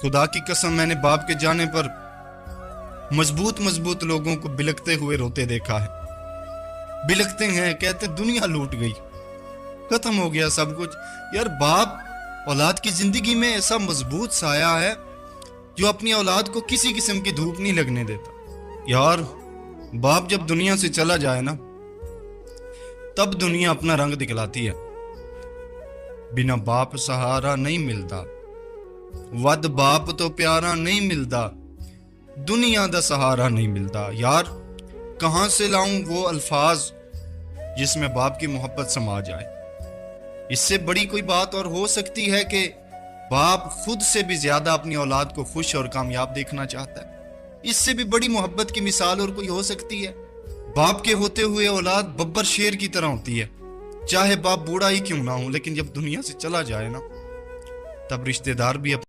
खुदा की कसम, मैंने बाप के जाने पर मजबूत मजबूत लोगों को बिलखते हुए रोते देखा है। बिलखते हैं, कहते दुनिया लूट गई, खत्म हो गया सब कुछ। यार बाप औलाद की जिंदगी में ऐसा मजबूत साया है जो अपनी औलाद को किसी किस्म की धूप नहीं लगने देता। यार बाप जब दुनिया से चला जाए ना, तब दुनिया अपना रंग दिखलाती है। बिना बाप सहारा नहीं मिलता, वद बाप तो प्यारा नहीं मिलता, दुनिया दा सहारा नहीं मिलता। यार कहां से लाऊं वो अल्फाज जिसमें बाप की मोहब्बत समा जाए। इससे बड़ी कोई बात और हो सकती है कि बाप खुद से भी ज्यादा अपनी औलाद को खुश और कामयाब देखना चाहता है। इससे भी बड़ी मोहब्बत की मिसाल और कोई हो सकती है? बाप के होते हुए औलाद बब्बर शेर की तरह होती है। चाहे बाप बूढ़ा ही क्यों ना हो, लेकिन जब दुनिया से चला जाए ना, तब रिश्तेदार भी